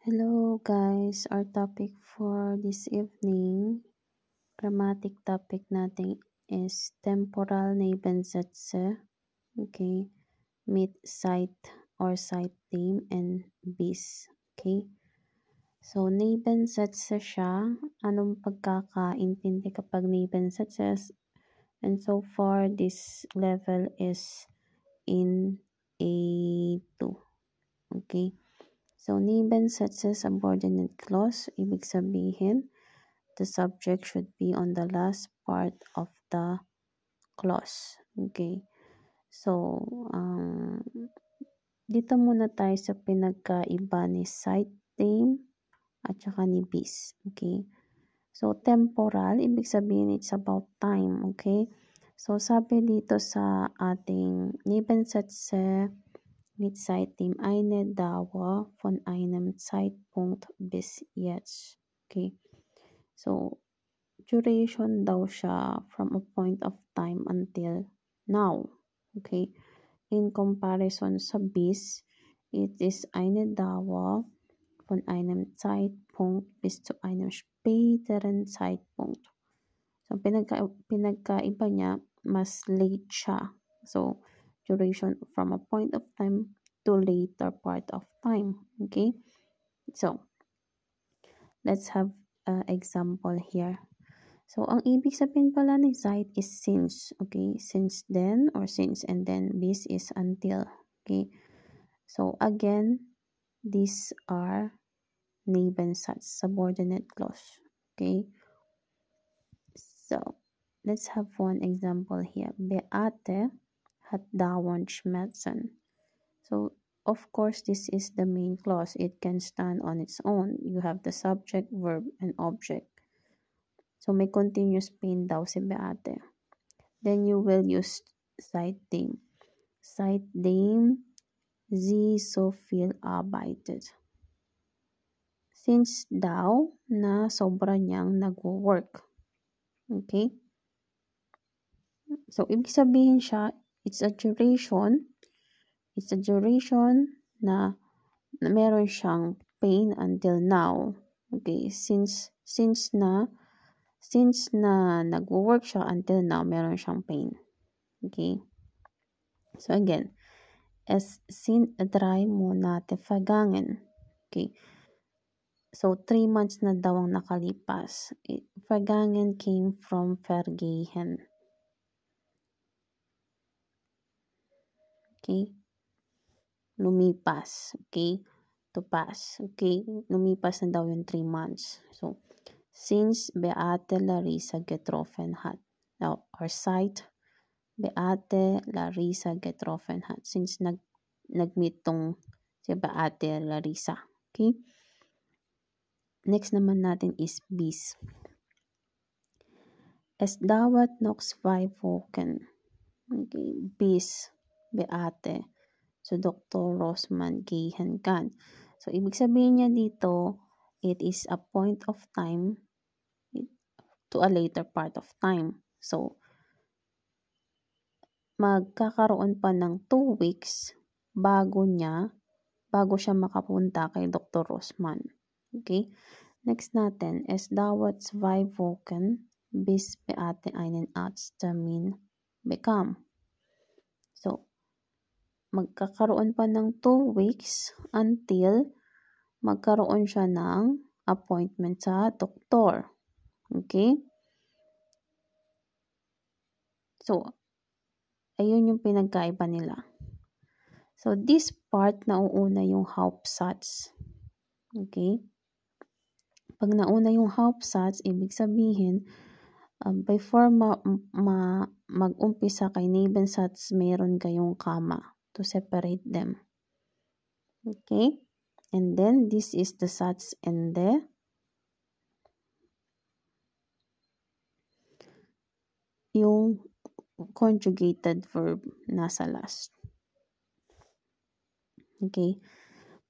Hello guys, our topic for this evening, grammatic topic natin is temporal Nebensätze, okay, mit Zeit or seitdem and bis, okay. So, Nebensätze siya, anong pagkakaintindi kapag Nebensätze? And so far, this level is in A2, okay. So, Nebensätze, subordinate clause, ibig sabihin, the subject should be on the last part of the clause. Okay. So, dito muna tayo sa pinagkaiba ni seitdem at saka ni bis. Okay. So, temporal, ibig sabihin it's about time. Okay. So, sabi dito sa ating Nebensätze, mit seitdem eine Dauer von einem Zeitpunkt bis jetzt. Okay. So, duration daw siya from a point of time until now. Okay. In comparison sa bis, it is eine Dauer von einem Zeitpunkt bis zu einem späteren Zeitpunkt. So, pinagkaiba niya, mas late siya. So, duration from a point of time to later part of time. Okay? So, let's have an example here. So, ang ibig sabihin pala ni seit is since. Okay? Since then or since and then bis is until. Okay? So, again, these are Nebensatz, subordinate clause. Okay? So, let's have one example here. Beate hat dauernd Schmerzen. So, of course, this is the main clause. It can stand on its own. You have the subject, verb, and object. So, may continuous pain daw si Beate. Then you will use seitdem. Seitdem sie so viel arbeitet. Since daw na sobra niyang nagwo-work. Okay? So, ibig sabihin siya, it's a duration na meron siyang pain until now. Okay, since na nagwo-work siya until now, meron siyang pain. Okay? So again, es sind 3 Monate vergangen. Okay? So 3 months na daw ang nakalipas. Vergangen came from vergehen. Okay? Lumipas. Okay? To pass. Okay? Lumipas na daw yung 3 months. So, since Beate Larissa getroffen hat. Now, or seit Beate Larissa getroffen hat. Since nag-meet tong si Beate Larissa. Okay? Next naman natin is bis. Es dauert noch 2 Wochen. Okay? Bis Beate zu Dr. Rossmann gehen kann. So, ibig sabihin niya dito, it is a point of time to a later part of time. So, magkakaroon pa ng 2 weeks bago siya makapunta kay Dr. Rossmann. Okay? Next natin, es dauert 2 Wochen bis Beate einen Arzttermin bekam. So, magkakaroon pa ng 2 weeks until magkaroon siya ng appointment sa doktor. Okay? So, ayun yung pinagkaiba nila. So, this part, nauuna yung Hauptsatz. Okay? Pag nauna yung Hauptsatz, ibig sabihin, before mag-umpisa kay Nebensatz, meron kayong comma to separate them. Okay? And then, this is the Satzende. Yung conjugated verb nasa last. Okay?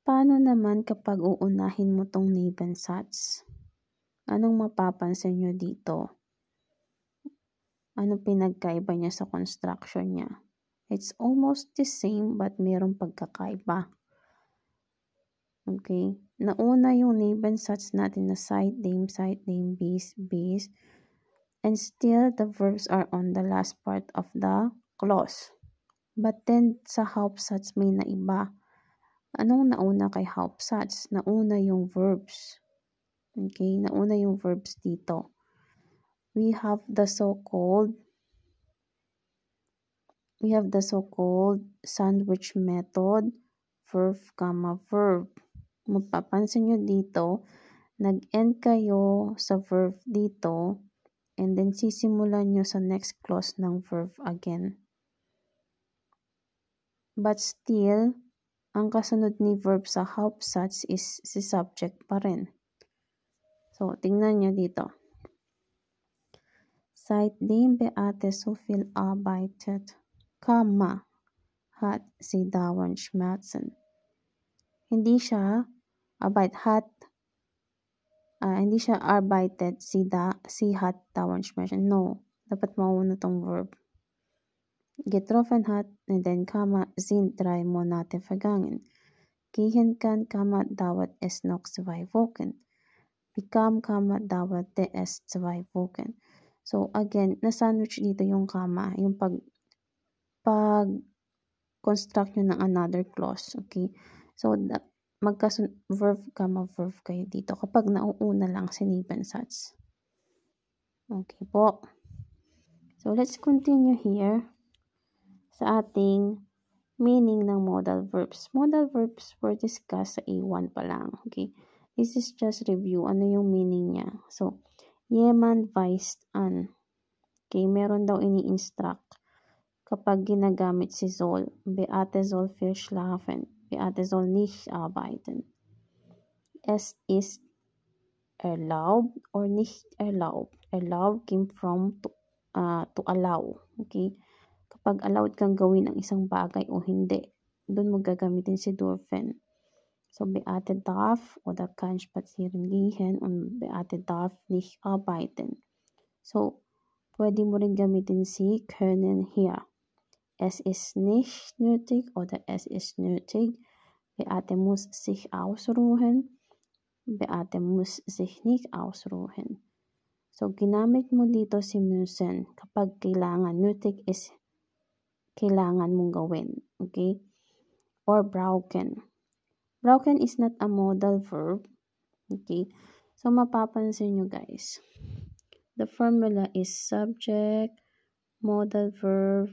Paano naman kapag uunahin mo tong Nebensatz? Anong mapapansin nyo dito? Anong pinagkaiba niya sa construction niya? It's almost the same but merong pagkakaiba. Okay? Nauna yung Nebensatz natin na seitdem, bis, bis. And still, the verbs are on the last part of the clause. But then, sa Hauptsatz may naiba. Anong nauna kay Hauptsatz? Nauna yung verbs. Okay? Nauna yung verbs dito. We have the so-called sandwich method, verb, verb. Mapapansin nyo dito, nag-end kayo sa verb dito, and then sisimulan nyo sa next clause ng verb again. But still, ang kasunod ni verb sa Hauptsatz is si subject pa rin. So, tingnan nyo dito. Seitdem Beate so viel arbeitet, hat sie dauernd Schmerzen. Hindi siya arbeitet, sie hat dauernd Schmerzen. No, dapat mauna tong verb. Getroffen hat, and then, sind 3 Monate vergangen. Gehen kann, dauert es noch 2 Wochen. Bekam, dauerte es 2 Wochen. So, again, na-sandwich dito yung comma, yung pag-construct nyo ng another clause. Okay? So, verb, verb kayo dito kapag nauuna lang si Nebensatz. Okay po. So, let's continue here sa ating meaning ng modal verbs. Modal verbs were discussed sa A1 pa lang. Okay? This is just review. Ano yung meaning niya? So, jemand weist an. Okay? Meron daw ini-instruct kapag ginagamit si soll. Beate soll viel schlafen. Beate soll nicht arbeiten. Es ist erlaubt or nicht erlaubt. Erlaubt came from to allow. Okay? Kapag allowed kang gawin ang isang bagay o hindi, doon mo gagamitin si dürfen. So, Beate darf oder kann spazieren gehen und Beate darf nicht arbeiten. So, pwede mo rin gamitin si können hier. Es ist nicht nötig oder es ist nötig. Beate muss sich ausruhen. Beate muss sich nicht ausruhen. So, ginamit mo dito si müssen kapag kailangan. Nötig is kailangan mong gawin. Okay? Or brauchen. Brauchen is not a modal verb. Okay? So, mapapansin nyo guys. The formula is subject, modal verb,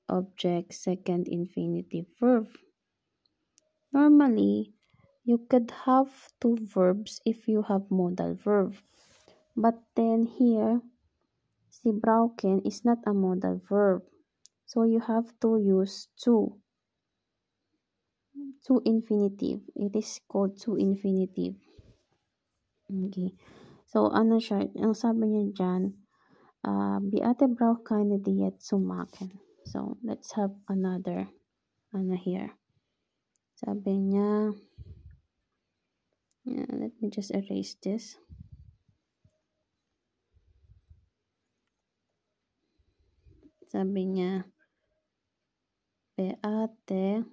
object, second infinitive verb. Normally, you could have 2 verbs if you have modal verb. But then here, si brauchen is not a modal verb. So, you have to use 2 infinitive. It is called 2 infinitive. Okay. So, ano siya? Ang sabi niya dyan, Beate braucht keine Diät zu machen. So, let's have another, here. Sabi niya, let me just erase this. Sabi niya, Beate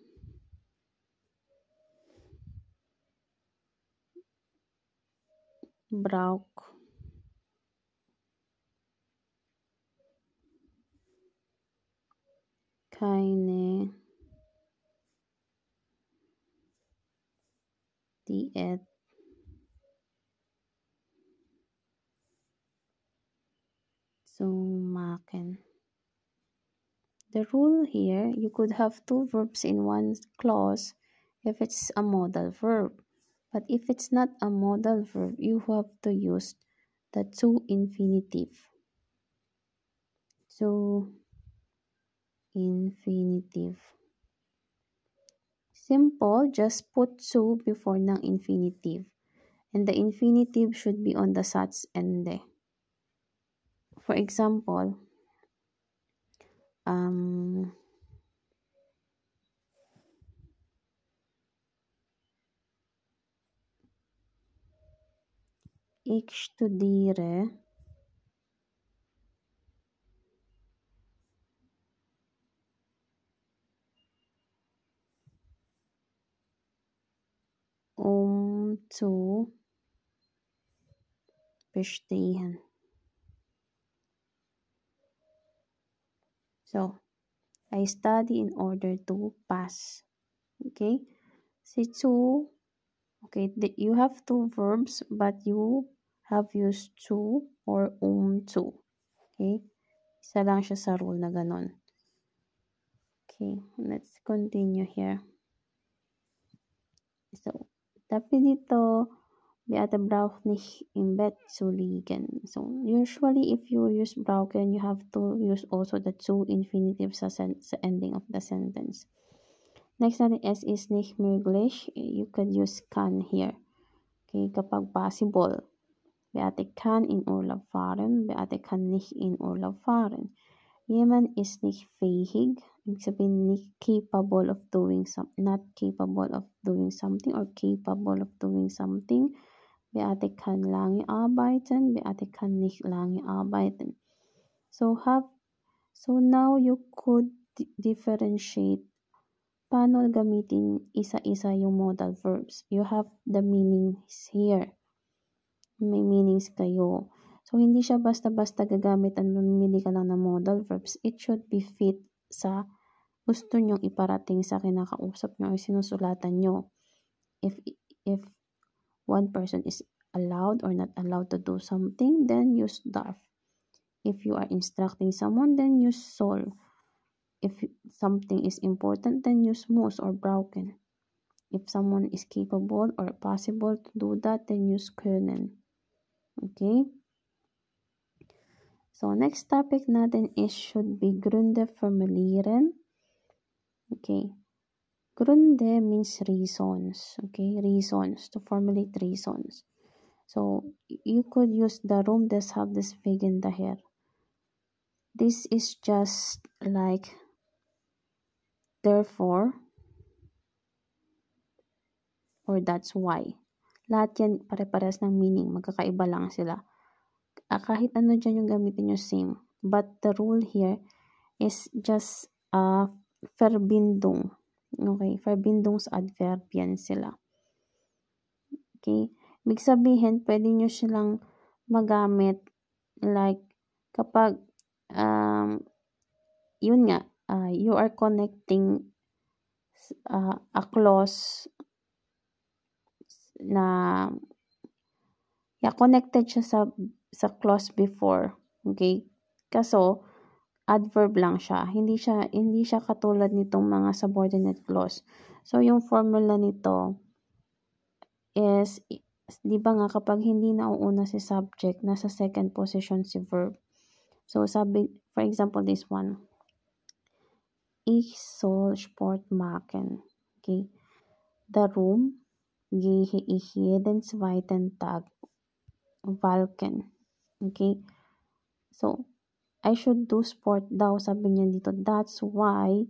braucht keine Diät zu machen. The rule here, you could have 2 verbs in one clause if it's a modal verb. But if it's not a modal verb, you have to use the 2 infinitive. So, infinitive. Simple, just put 2 before ng infinitive. And the infinitive should be on the Satzende. For example, ich studiere zu bestehen. So, I study in order to pass. Okay? Si zu, okay, you have two verbs, but you have used to or to. Okay? Isa lang siya sa rule na ganon. Okay, let's continue here. So, tapi dito, Beate braucht nicht im Bett zu liegen. So, usually if you use brauchen, you have to use also the zu infinitive sa ending of the sentence. Next natin, es ist nicht möglich. You could use kann here. Okay, kapag possible. Beate kann in Urlaub fahren. Beate kann nicht in Urlaub fahren. Jemand ist nicht fähig. Ibig sabihin, nicht capable of doing something. Not capable of doing something or capable of doing something. Beate kann lange arbeiten. Beate kann nicht lange arbeiten. So now you could differentiate paano gamitin isa-isa yung modal verbs. You have the meanings here. May meanings kayo. So, hindi siya basta-basta gagamit at mamimili ka lang ng modal verbs. It should be fit sa gusto nyong iparating sa kinakausap nyo o sinusulatan nyo. If one person is allowed or not allowed to do something, then use darf. If you are instructing someone, then use soll. If something is important, then use muss or brauchen. If someone is capable or possible to do that, then use können. Okay? So, next topic natin is should be Gründe formulieren. Okay. Gründe means reasons. Okay, reasons, to formulate reasons. So, you could use darum, deshalb, deswegen, daher. This is just like therefore or that's why. Lahat yan pare-pares ng meaning. Magkakaiba lang sila. Kahit ano dyan yung gamitin nyo, same. But the rule here is just Verbindung. Okay, Verbindungsadverb yan sila. Okay, ibig sabihin, pwede nyo silang magamit like kapag yun nga, you are connecting a clause na connected siya sa clause before. Okay, kaso adverb lang siya. Hindi siya katulad nitong mga subordinate clause. So, yung formula nito is, di ba nga kapag hindi nauuna si subject, nasa second position si verb. So, sabi, for example, this one. Ich soll Sport machen. Okay. Darum gehe ich jeden zweiten Tag walken. Okay. So, I should do sport daw, sabi niya dito. That's why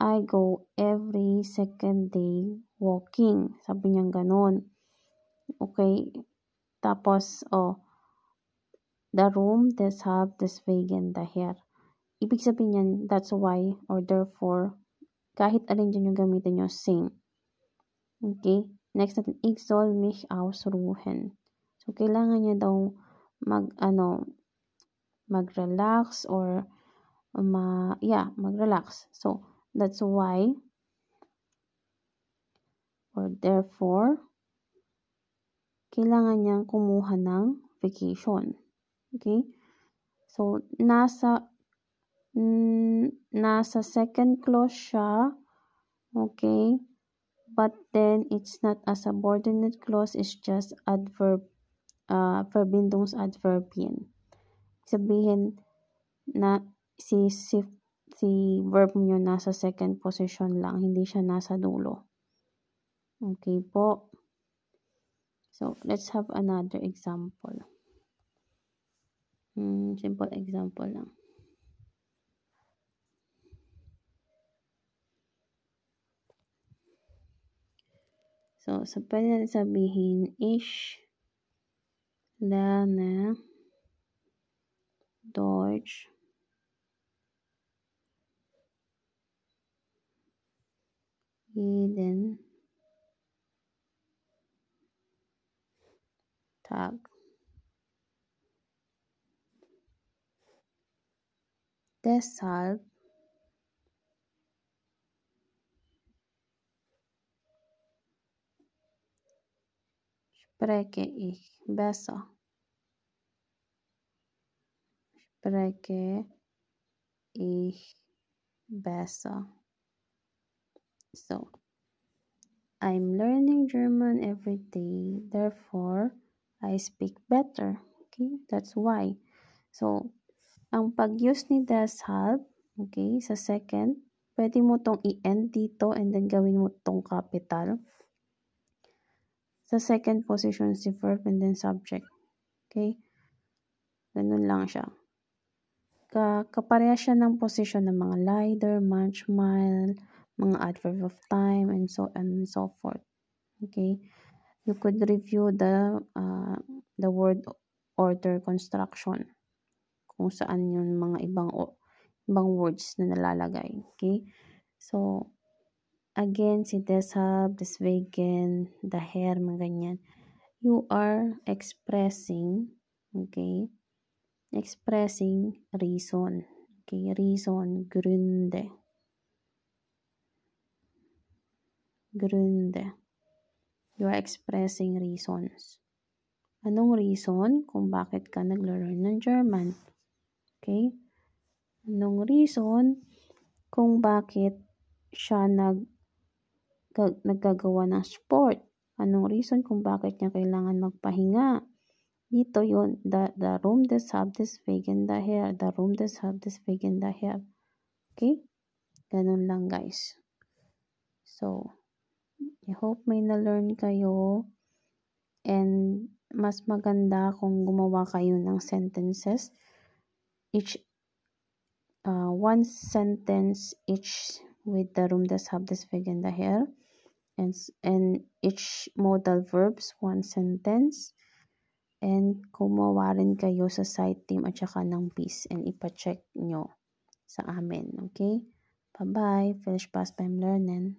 I go every second day walking. Sabi niya ganon. Okay. Tapos, darum, deshalb, deswegen, daher. Ibig sabihin yan, that's why or therefore, kahit alin dyan yung gamitin nyo, same. Okay. Next natin, ich soll mich ausruhen. So, kailangan niya daw mag-relax or mag-relax. So, that's why or therefore, kailangan niyang kumuha ng vacation. Okay? So, nasa second clause siya. Okay? But then, it's not a subordinate clause. It's just adverb, Verbindungsadverbien. Sabihin na si verb nyo nasa second position lang, hindi siya nasa dulo. Okay po. So, let's have another example. Simple example lang. So pwede natin sabihin, ich lerne Deutsch jeden Tag. Deshalb spreche ich besser. Spreche ich besser. So, I'm learning German every day, therefore, I speak better. Okay, that's why. So, ang pag-use ni deshalb, okay, sa second, pwede mo tong i-end dito and then gawin mo tong capital. Sa second position si verb and then subject. Okay? Ganun lang siya. Kapareha siya ng position ng mga leider, manchmal, mga adverb of time, and so on and so forth. Okay? You could review the word order construction kung saan yung mga ibang words na nalalagay. Okay? So, again, si deshalb, deswegen, daher, mga ganyan. You are expressing, okay, expressing reason. Okay, reason, Gründe. Gründe. You are expressing reasons. Anong reason kung bakit ka naglo-learn ng German? Okay? Anong reason kung bakit siya naggagawa ng sport? Anong reason kung bakit niya kailangan magpahinga? Dito yun, darum, deshalb, deswegen, daher. Darum, deshalb, deswegen, daher. Okay? Ganun lang, guys. So, I hope may na-learn kayo. And mas maganda kung gumawa kayo ng sentences. One sentence each with darum, deshalb, deswegen, daher. And each modal verbs, one sentence. And kumawa rin kayo sa site team at saka ng PIS and ipacheck nyo sa amin. Okay? Bye-bye. Viel Spaß beim Lernen.